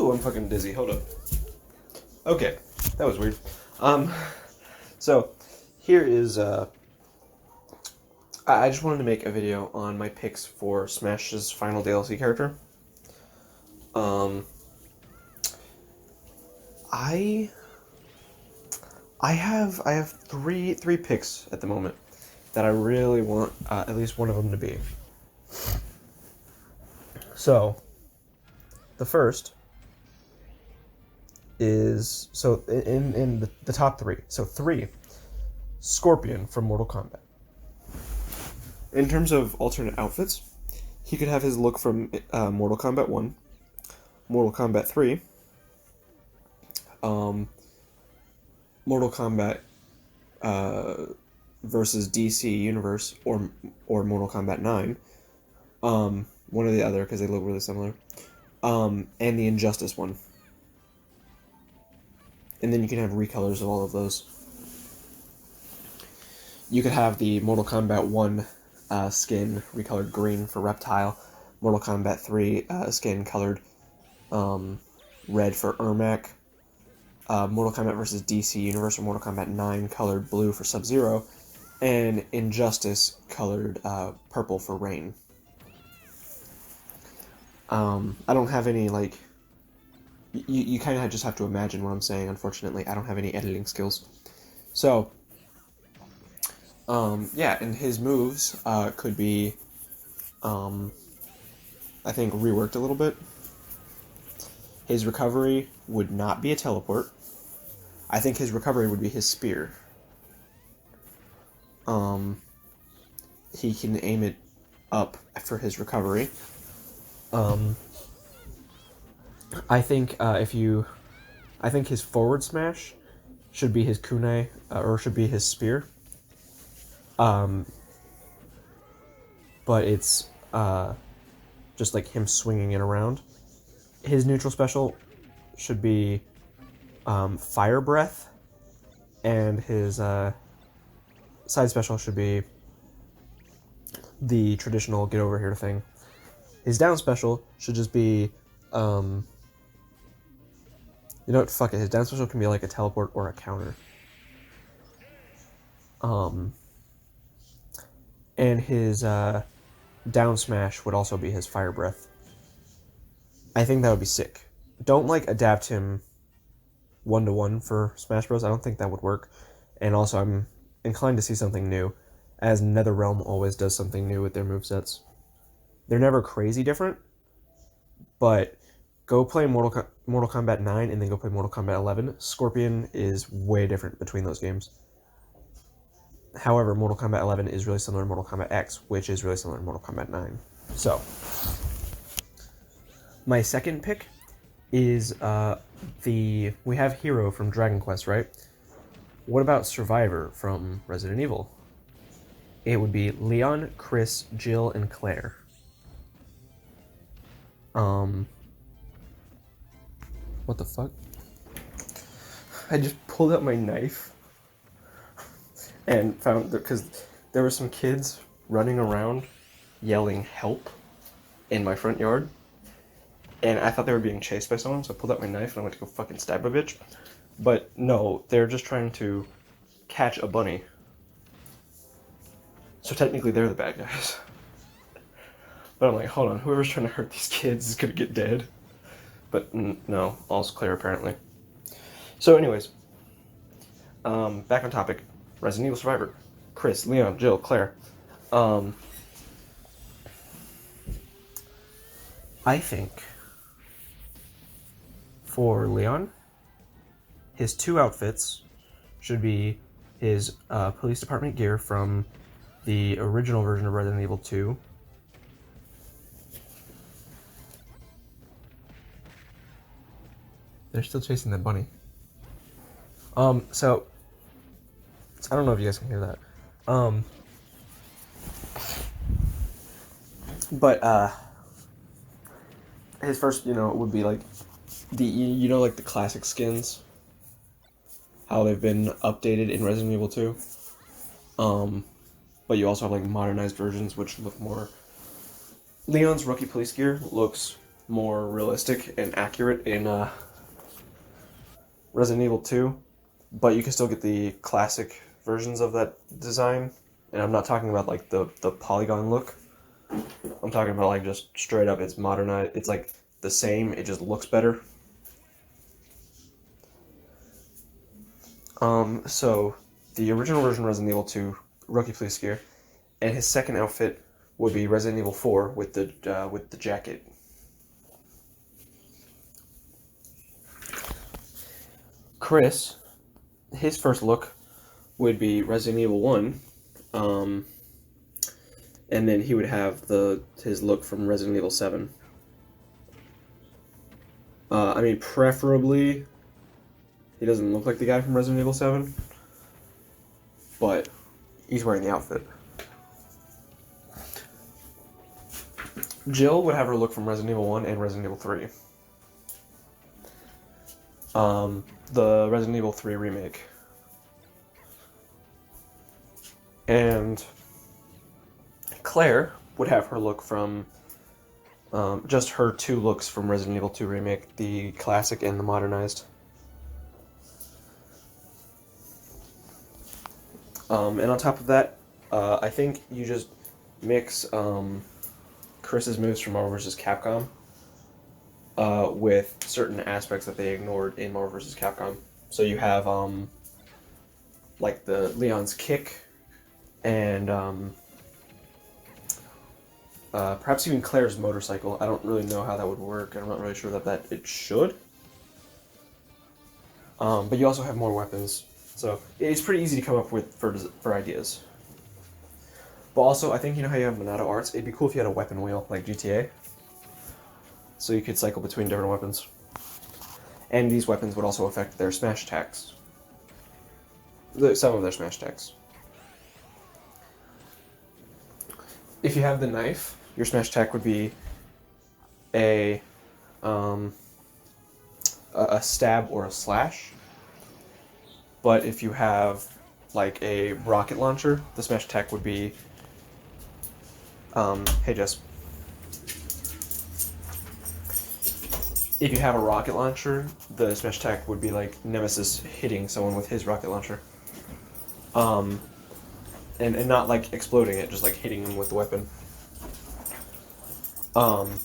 Ooh, I'm fucking dizzy. Hold up. Okay, that was weird. So here is I just wanted to make a video on my picks for Smash's final DLC character. I have three picks at the moment that I really want at least one of them to be. So the first is in the top three. So 3, Scorpion from Mortal Kombat. In terms of alternate outfits, he could have his look from Mortal Kombat 1, Mortal Kombat 3, Mortal Kombat versus DC Universe, or Mortal Kombat 9, one or the other because they look really similar, and the Injustice one. And then you can have recolors of all of those. You could have the Mortal Kombat 1 skin recolored green for Reptile, Mortal Kombat 3 skin colored red for Ermac, Mortal Kombat vs. DC Universe or Mortal Kombat 9 colored blue for Sub-Zero, and Injustice colored purple for Rain. I don't have any, like... You kind of just have to imagine what I'm saying, unfortunately. I don't have any editing skills. So, yeah, and his moves could be, I think, reworked a little bit. His recovery would not be a teleport. I think his recovery would be his spear. He can aim it up for his recovery. I think I think his forward smash should be his kunai, or should be his spear. But it's just like him swinging it around. His neutral special should be fire breath, and his side special should be the traditional get over here thing. His down special should just be you know what, fuck it, his down special can be like a teleport or a counter. And his down smash would also be his fire breath. I think that would be sick. Don't, like, adapt him 1-to-1 for Smash Bros. I don't think that would work. And also, I'm inclined to see something new, as NetherRealm always does something new with their movesets. They're never crazy different, but go play Mortal Kombat 9 and then go play Mortal Kombat 11. Scorpion is way different between those games. However, Mortal Kombat 11 is really similar to Mortal Kombat X, which is really similar to Mortal Kombat 9. So, my second pick is we have Hero from Dragon Quest, right? What about Survivor from Resident Evil? It would be Leon, Chris, Jill, and Claire. What the fuck? I just pulled out my knife and found that, because there were some kids running around yelling help in my front yard, and I thought they were being chased by someone, so I pulled out my knife and I went to go fucking stab a bitch. But no, they're just trying to catch a bunny. So technically they're the bad guys. But I'm like, hold on, whoever's trying to hurt these kids is gonna get dead. But no, all's clear apparently. So anyways, back on topic. Resident Evil Survivor. Chris, Leon, Jill, Claire. I think for Leon, his 2 outfits should be his police department gear from the original version of Resident Evil 2. They're still chasing that bunny. So I don't know if you guys can hear that. But his first, would be like the like the classic skins, how they've been updated in Resident Evil 2. But you also have like modernized versions which look more. Leon's rookie police gear looks more realistic and accurate in Resident Evil 2, but you can still get the classic versions of that design. And I'm not talking about like the polygon look. I'm talking about like just straight up, it's modernized. It's like the same, it just looks better. So the original version of Resident Evil 2, Rookie Police Gear, and his second outfit would be Resident Evil 4 with the jacket. Chris, his first look would be Resident Evil 1, and then he would have his look from Resident Evil 7. I mean, preferably, he doesn't look like the guy from Resident Evil 7, but he's wearing the outfit. Jill would have her look from Resident Evil 1 and Resident Evil 3. The Resident Evil 3 remake. And Claire would have her look from just her two looks from Resident Evil 2 remake, the classic and the modernized. And on top of that, I think you just mix Chris's moves from Marvel vs. Capcom with certain aspects that they ignored in Marvel vs. Capcom. So you have like the Leon's kick, and perhaps even Claire's motorcycle. I don't really know how that would work. I'm not really sure that it should. But you also have more weapons, so it's pretty easy to come up with for ideas. But also, I think you know how you have Monado Arts? It'd be cool if you had a weapon wheel, like GTA. So you could cycle between different weapons. And these weapons would also affect their smash attacks. Some of their smash attacks. If you have the knife, your smash attack would be a stab or a slash. But if you have like a rocket launcher, the smash attack would be hey Jess. If you have a rocket launcher, the smash attack would be like Nemesis hitting someone with his rocket launcher. And not like exploding it, just like hitting them with the weapon. And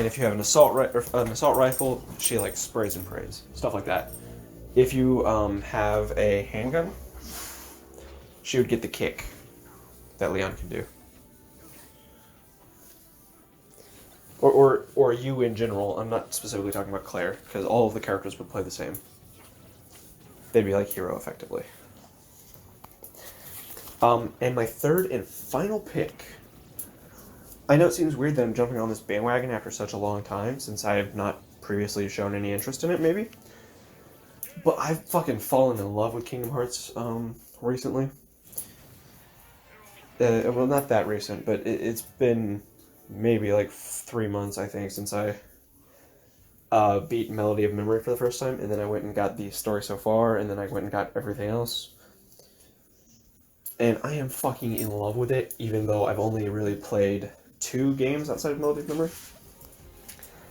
if you have an assault rifle, she like sprays and prays, stuff like that. If you have a handgun, she would get the kick that Leon can do. Or you in general. I'm not specifically talking about Claire, because all of the characters would play the same. They'd be like Hero, effectively. And my third and final pick. I know it seems weird that I'm jumping on this bandwagon after such a long time, since I have not previously shown any interest in it, maybe. But I've fucking fallen in love with Kingdom Hearts recently. Well, not that recent, but it's been maybe like 3 months, I think, since I beat Melody of Memory for the first time, and then I went and got the story so far, and then I went and got everything else. And I am fucking in love with it, even though I've only really played 2 games outside of Melody of Memory.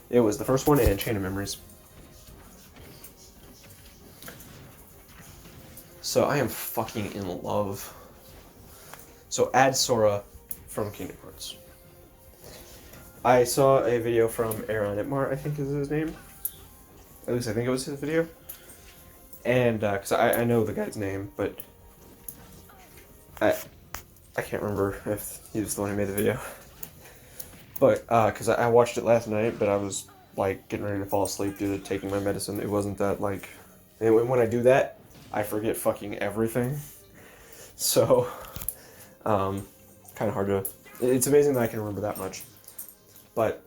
It was the first one and Chain of Memories. So I am fucking in love. So add Sora from Kingdom Hearts. I saw a video from Aaron Itmar, I think is his name. At least I think it was his video. And, because I know the guy's name, but I can't remember if he was the one who made the video. But, because I watched it last night, but I was, like, getting ready to fall asleep due to taking my medicine. It wasn't that, like... And when I do that, I forget fucking everything. So, kind of hard to... It's amazing that I can remember that much. But,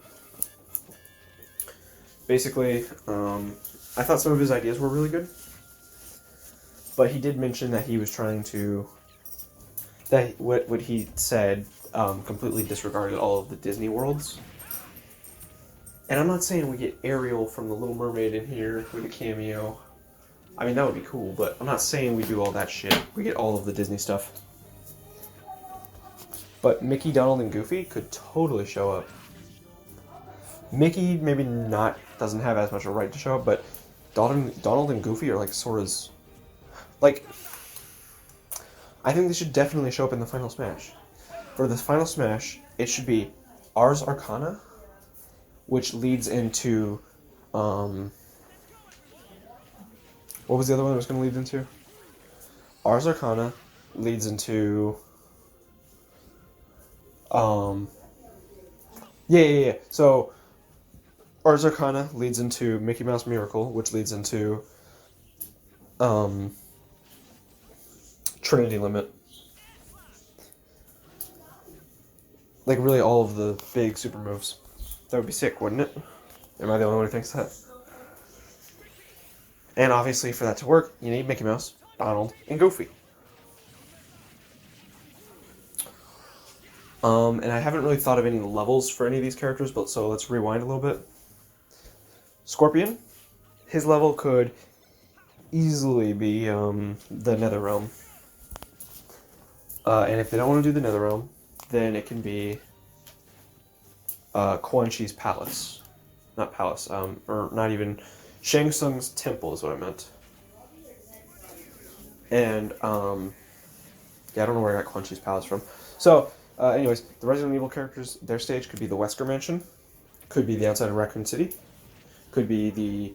basically, I thought some of his ideas were really good. But he did mention that he was trying to... That what he said completely disregarded all of the Disney worlds. And I'm not saying we get Ariel from The Little Mermaid in here with a cameo. I mean, that would be cool, but I'm not saying we do all that shit. We get all of the Disney stuff. But Mickey, Donald, and Goofy could totally show up. Mickey maybe not doesn't have as much of a right to show up, but Donald and Goofy are like Sora's. Like, I think they should definitely show up in the final Smash. For the final Smash, it should be Ars Arcana, which leads into, what was the other one it was going to lead into? Ars Arcana leads into, yeah. So, Ars Arcana leads into Mickey Mouse Miracle, which leads into, Trinity Limit. Like, really all of the big super moves. That would be sick, wouldn't it? Am I the only one who thinks that? And obviously, for that to work, you need Mickey Mouse, Donald, and Goofy. And I haven't really thought of any levels for any of these characters, but so let's rewind a little bit. Scorpion, his level could easily be the Netherrealm. And if they don't want to do the Netherrealm, then it can be Quan Chi's palace. Not palace, or not even... Shang Tsung's temple is what I meant. And, yeah, I don't know where I got Quan Chi's palace from. So, anyways, the Resident Evil characters, their stage could be the Wesker Mansion, could be the outside of Raccoon City, could be the,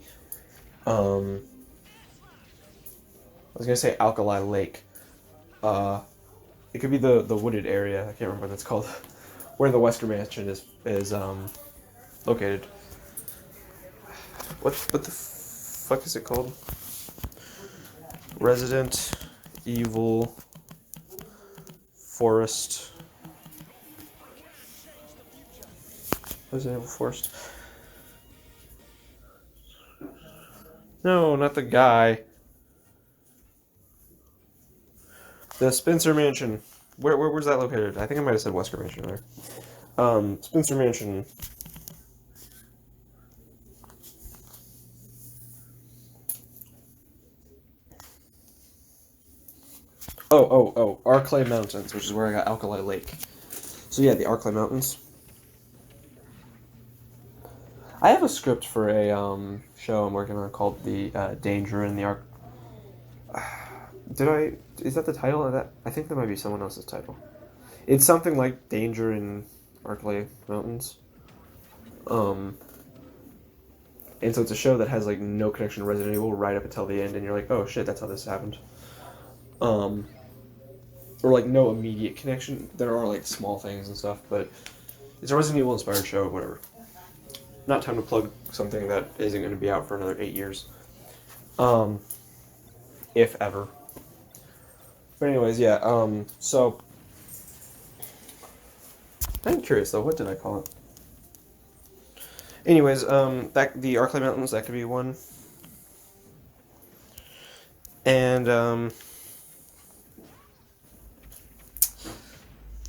I was gonna say Alkali Lake. It could be the wooded area, I can't remember what that's called, where the Wesker Mansion is located. What the fuck is it called? Resident Evil Forest. Resident Evil Forest. No, not the guy. The Spencer Mansion. Where's that located? I think I might have said Wesker Mansion there. Spencer Mansion. Oh, Arclay Mountains, which is where I got Alkali Lake. So yeah, the Arclay Mountains. I have a script for a show I'm working on called The Danger in the Arc. Is that the title of that? I think that might be someone else's title. It's something like Danger in Arclay Mountains. And so it's a show that has like no connection to Resident Evil right up until the end, and you're like, oh shit, that's how this happened. Or like no immediate connection. There are like small things and stuff, but it's a Resident Evil inspired show, whatever. Not time to plug something that isn't going to be out for another 8 years. If ever. But anyways, yeah, so I'm curious though, what did I call it? Anyways, that the Arclay Mountains, that could be one. And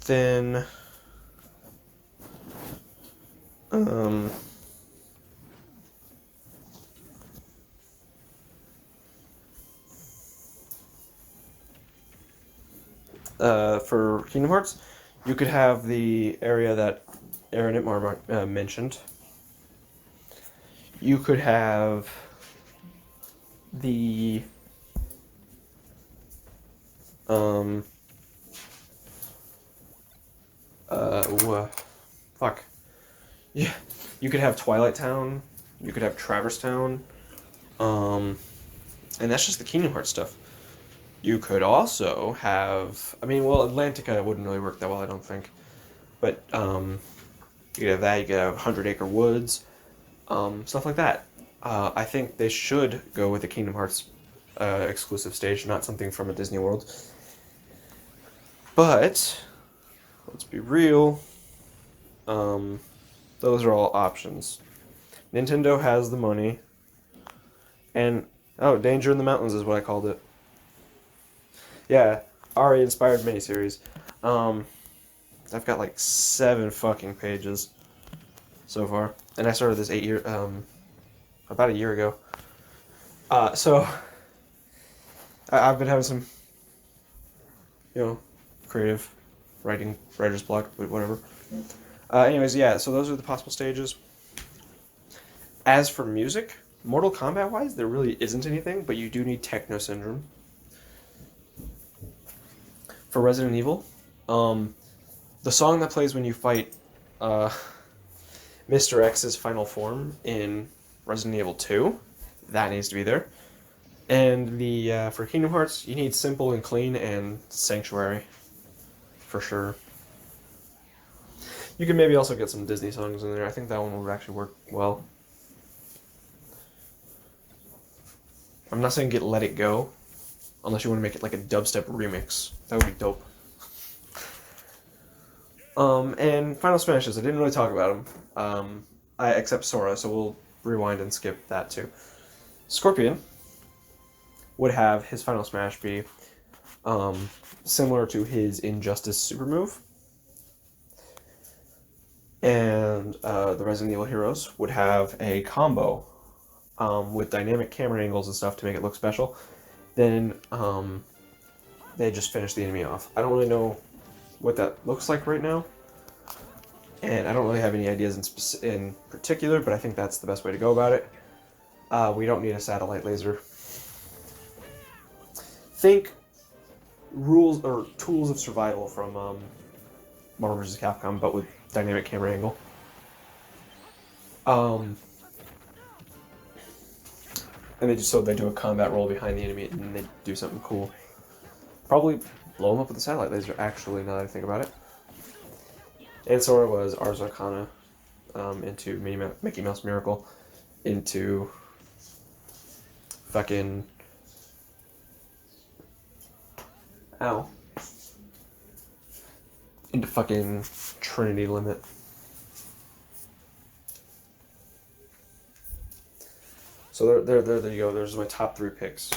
then for Kingdom Hearts, you could have the area that Aaron Itmar mentioned. You could have the fuck. Yeah, you could have Twilight Town. You could have Traverse Town. And that's just the Kingdom Hearts stuff. You could also have, I mean, well, Atlantica wouldn't really work that well, I don't think. But you could have that. You could have 100 Acre Woods, stuff like that. I think they should go with the Kingdom Hearts exclusive stage, not something from a Disney World. But let's be real. Those are all options. Nintendo has the money. And, Danger in the Mountains is what I called it. Yeah, Ari-inspired miniseries. I've got like 7 fucking pages so far. And I started this about a year ago. So, I've been having some, creative writer's block, but whatever. Anyways, yeah, so those are the possible stages. As for music, Mortal Kombat wise, there really isn't anything, but you do need Techno Syndrome. For Resident Evil, the song that plays when you fight Mr. X's final form in Resident Evil 2, that needs to be there. And the for Kingdom Hearts, you need Simple and Clean and Sanctuary, for sure. You can maybe also get some Disney songs in there. I think that one would actually work well. I'm not saying get Let It Go, unless you want to make it like a dubstep remix. That would be dope. And Final Smashes, I didn't really talk about them. Except Sora, so we'll rewind and skip that too. Scorpion would have his Final Smash be similar to his Injustice super move. And the Resident Evil heroes would have a combo with dynamic camera angles and stuff to make it look special. Then they just finish the enemy off. I don't really know what that looks like right now, and I don't really have any ideas in particular, but I think that's the best way to go about it. We don't need a satellite laser. Think rules or tools of survival from Marvel vs. Capcom, but with dynamic camera angle. And they do a combat roll behind the enemy, and they do something cool. Probably blow them up with a satellite laser, actually, now that I think about it. And Sora was Ars Arcana into Mickey Mouse Miracle, into fucking... Ow. Into fucking Trinity Limit. So there you go. There's my top 3 picks.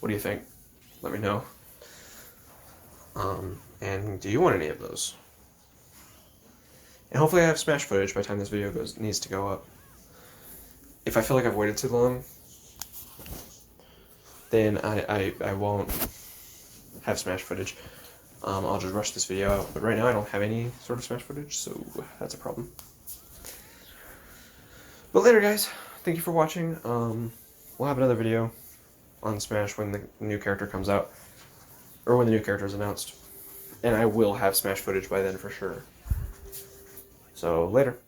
What do you think? Let me know. And do you want any of those? And hopefully I have Smash footage by the time this video needs to go up. If I feel like I've waited too long, then I won't have Smash footage. I'll just rush this video out. But right now I don't have any sort of Smash footage, so that's a problem. But later, guys. Thank you for watching. We'll have another video on Smash when the new character comes out. Or when the new character is announced. And I will have Smash footage by then for sure. So, later.